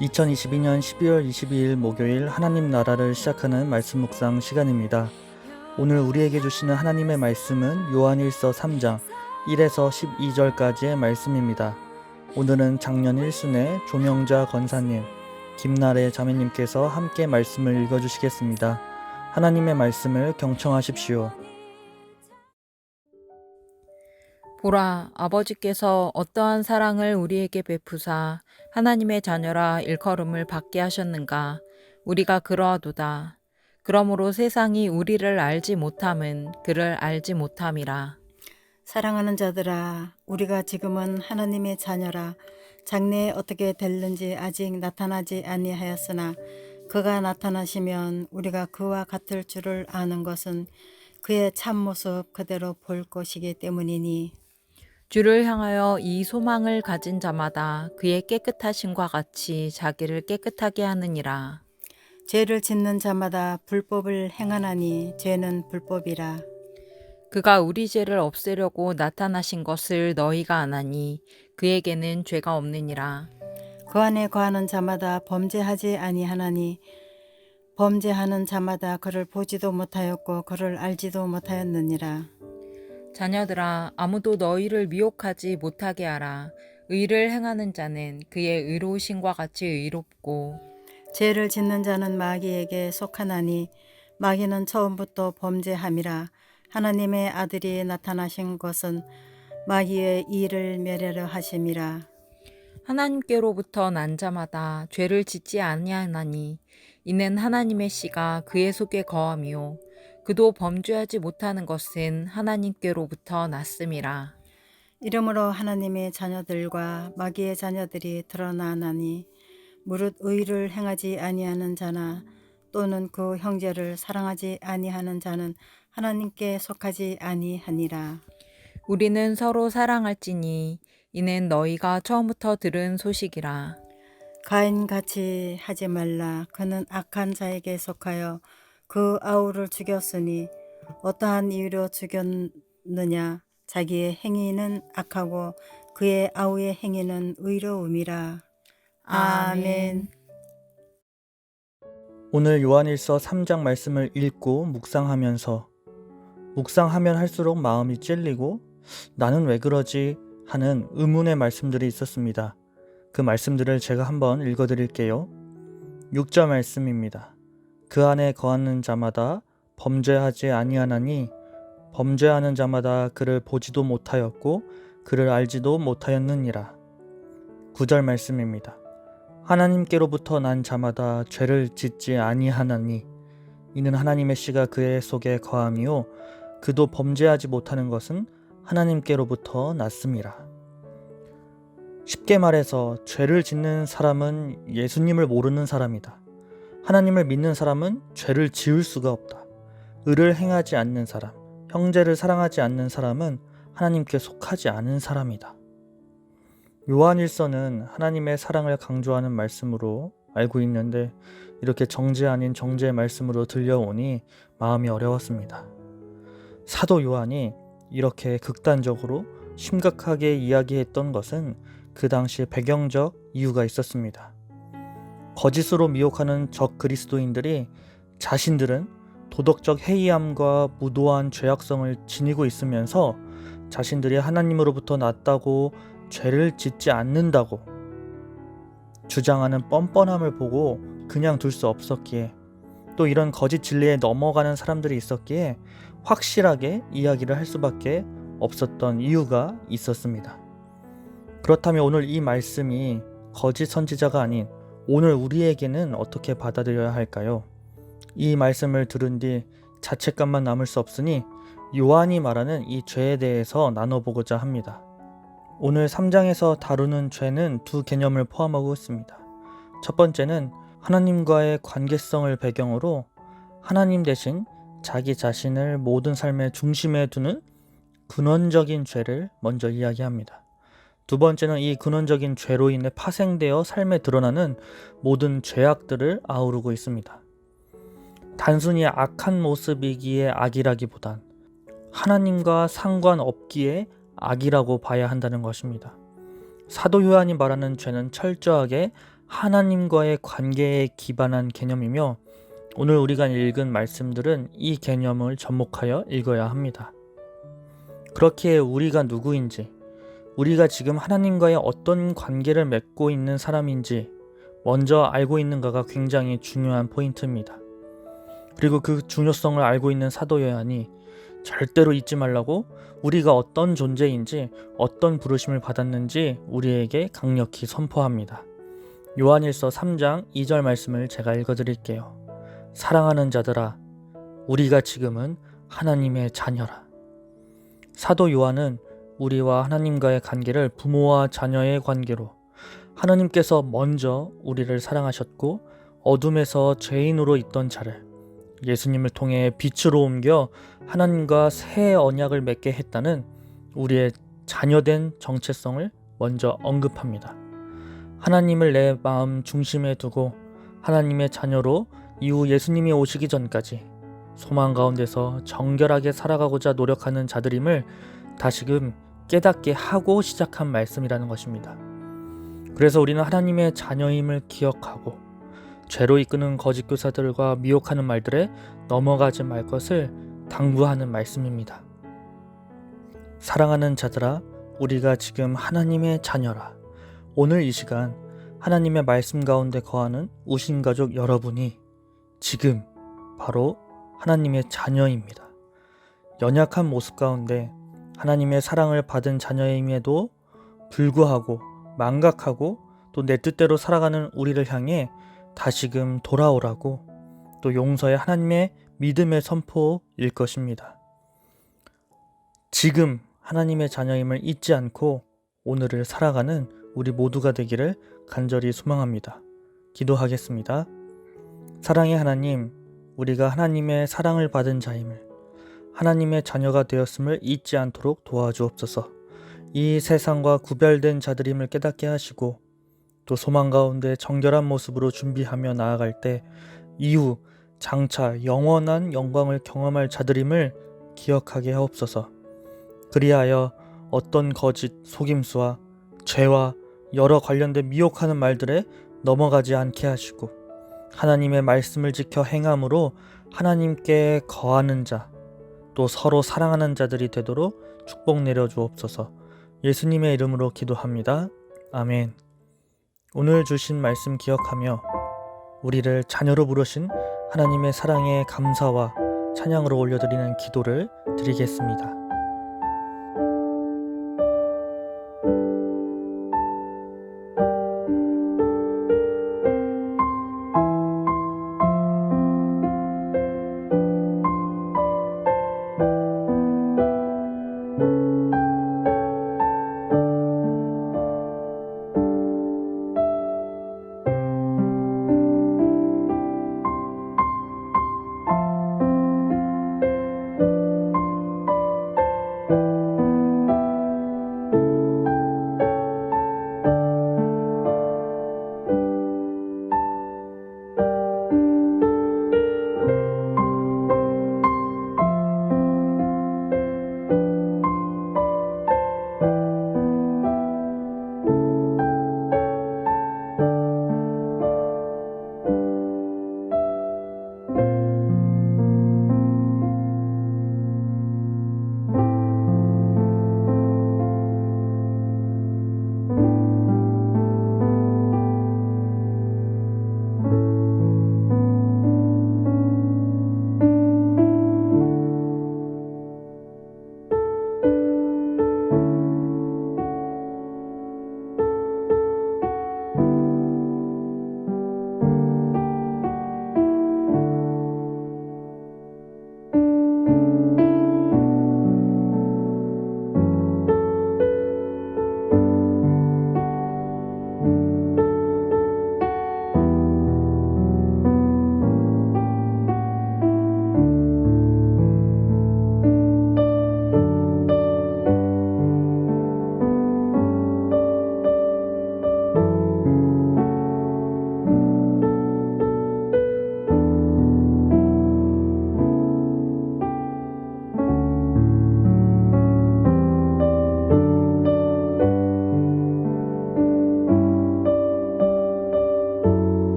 2022년 12월 22일 목요일 하나님 나라를 시작하는 말씀 묵상 시간입니다. 오늘 우리에게 주시는 하나님의 말씀은 요한일서 3장 1에서 12절까지의 말씀입니다. 오늘은 작년 1순회 조명자 권사님, 김나래 자매님께서 함께 말씀을 읽어주시겠습니다. 하나님의 말씀을 경청하십시오. 보라, 아버지께서 어떠한 사랑을 우리에게 베푸사 하나님의 자녀라 일컬음을 받게 하셨는가. 우리가 그러하도다. 그러므로 세상이 우리를 알지 못함은 그를 알지 못함이라. 사랑하는 자들아, 우리가 지금은 하나님의 자녀라. 장래에 어떻게 될는지 아직 나타나지 아니하였으나 그가 나타나시면 우리가 그와 같을 줄을 아는 것은 그의 참모습 그대로 볼 것이기 때문이니, 주를 향하여 이 소망을 가진 자마다 그의 깨끗하심과 같이 자기를 깨끗하게 하느니라. 죄를 짓는 자마다 불법을 행하나니 죄는 불법이라. 그가 우리 죄를 없애려고 나타나신 것을 너희가 아나니 그에게는 죄가 없느니라. 그 안에 거하는 자마다 범죄하지 아니하나니 범죄하는 자마다 그를 보지도 못하였고 그를 알지도 못하였느니라. 자녀들아, 아무도 너희를 미혹하지 못하게 하라. 의를 행하는 자는 그의 의로우심과 같이 의롭고, 죄를 짓는 자는 마귀에게 속하나니 마귀는 처음부터 범죄함이라. 하나님의 아들이 나타나신 것은 마귀의 일을 멸하려 하심이라. 하나님께로부터 난 자마다 죄를 짓지 아니하나니 이는 하나님의 씨가 그의 속에 거함이요 그도 범죄하지 못하는 것은 하나님께로부터 났음이라. 이러므로 하나님의 자녀들과 마귀의 자녀들이 드러나나니 무릇 의를 행하지 아니하는 자나 또는 그 형제를 사랑하지 아니하는 자는 하나님께 속하지 아니하니라. 우리는 서로 사랑할지니 이는 너희가 처음부터 들은 소식이라. 가인같이 하지 말라. 그는 악한 자에게 속하여 그 아우를 죽였으니 어떠한 이유로 죽였느냐. 자기의 행위는 악하고 그의 아우의 행위는 의로움이라. 아멘. 오늘 요한일서 3장 말씀을 읽고 묵상하면 할수록 마음이 찔리고 나는 왜 그러지 하는 의문의 말씀들이 있었습니다. 그 말씀들을 제가 한번 읽어드릴게요. 6절 말씀입니다. 그 안에 거하는 자마다 범죄하지 아니하나니 범죄하는 자마다 그를 보지도 못하였고 그를 알지도 못하였느니라. 9절 말씀입니다. 하나님께로부터 난 자마다 죄를 짓지 아니하나니 이는 하나님의 씨가 그의 속에 거함이요 그도 범죄하지 못하는 것은 하나님께로부터 났음이라. 쉽게 말해서 죄를 짓는 사람은 예수님을 모르는 사람이다. 하나님을 믿는 사람은 죄를 지을 수가 없다. 의를 행하지 않는 사람, 형제를 사랑하지 않는 사람은 하나님께 속하지 않은 사람이다. 요한일서는 하나님의 사랑을 강조하는 말씀으로 알고 있는데 이렇게 정죄 아닌 정죄의 말씀으로 들려오니 마음이 어려웠습니다. 사도 요한이 이렇게 극단적으로 심각하게 이야기했던 것은 그 당시 배경적 이유가 있었습니다. 거짓으로 미혹하는 적 그리스도인들이 자신들은 도덕적 해이함과 무도한 죄악성을 지니고 있으면서 자신들이 하나님으로부터 났다고 죄를 짓지 않는다고 주장하는 뻔뻔함을 보고 그냥 둘 수 없었기에 또 이런 거짓 진리에 넘어가는 사람들이 있었기에 확실하게 이야기를 할 수밖에 없었던 이유가 있었습니다. 그렇다면 오늘 이 말씀이 거짓 선지자가 아닌 오늘 우리에게는 어떻게 받아들여야 할까요? 이 말씀을 들은 뒤 자책감만 남을 수 없으니 요한이 말하는 이 죄에 대해서 나눠보고자 합니다. 오늘 3장에서 다루는 죄는 두 개념을 포함하고 있습니다. 첫 번째는 하나님과의 관계성을 배경으로 하나님 대신 자기 자신을 모든 삶의 중심에 두는 근원적인 죄를 먼저 이야기합니다. 두 번째는 이 근원적인 죄로 인해 파생되어 삶에 드러나는 모든 죄악들을 아우르고 있습니다. 단순히 악한 모습이기에 악이라기보단 하나님과 상관없기에 악이라고 봐야 한다는 것입니다. 사도 요한이 말하는 죄는 철저하게 하나님과의 관계에 기반한 개념이며 오늘 우리가 읽은 말씀들은 이 개념을 접목하여 읽어야 합니다. 그렇기에 우리가 누구인지, 우리가 지금 하나님과의 어떤 관계를 맺고 있는 사람인지 먼저 알고 있는가가 굉장히 중요한 포인트입니다. 그리고 그 중요성을 알고 있는 사도 요한이 절대로 잊지 말라고 우리가 어떤 존재인지 어떤 부르심을 받았는지 우리에게 강력히 선포합니다. 요한일서 3장 2절 말씀을 제가 읽어드릴게요. 사랑하는 자들아, 우리가 지금은 하나님의 자녀라. 사도 요한은 우리와 하나님과의 관계를 부모와 자녀의 관계로, 하나님께서 먼저 우리를 사랑하셨고 어둠에서 죄인으로 있던 자를 예수님을 통해 빛으로 옮겨 하나님과 새 언약을 맺게 했다는 우리의 자녀된 정체성을 먼저 언급합니다. 하나님을 내 마음 중심에 두고 하나님의 자녀로 이후 예수님이 오시기 전까지 소망 가운데서 정결하게 살아가고자 노력하는 자들임을 다시금 깨닫게 하고 시작한 말씀이라는 것입니다. 그래서 우리는 하나님의 자녀임을 기억하고 죄로 이끄는 거짓 교사들과 미혹하는 말들에 넘어가지 말 것을 당부하는 말씀입니다. 사랑하는 자들아, 우리가 지금 하나님의 자녀라. 오늘 이 시간 하나님의 말씀 가운데 거하는 우신 가족 여러분이 지금 바로 하나님의 자녀입니다. 연약한 모습 가운데 하나님의 사랑을 받은 자녀임에도 불구하고 망각하고 또 내 뜻대로 살아가는 우리를 향해 다시금 돌아오라고 또 용서의 하나님의 믿음의 선포일 것입니다. 지금 하나님의 자녀임을 잊지 않고 오늘을 살아가는 우리 모두가 되기를 간절히 소망합니다. 기도하겠습니다. 사랑의 하나님, 우리가 하나님의 사랑을 받은 자임을, 하나님의 자녀가 되었음을 잊지 않도록 도와주옵소서. 이 세상과 구별된 자들임을 깨닫게 하시고 또 소망 가운데 정결한 모습으로 준비하며 나아갈 때 이후 장차 영원한 영광을 경험할 자들임을 기억하게 하옵소서. 그리하여 어떤 거짓, 속임수와 죄와 여러 관련된 미혹하는 말들에 넘어가지 않게 하시고 하나님의 말씀을 지켜 행함으로 하나님께 거하는 자, 또 서로 사랑하는 자들이 되도록 축복 내려주옵소서. 예수님의 이름으로 기도합니다. 아멘. 오늘 주신 말씀 기억하며 우리를 자녀로 부르신 하나님의 사랑에 감사와 찬양으로 올려드리는 기도를 드리겠습니다.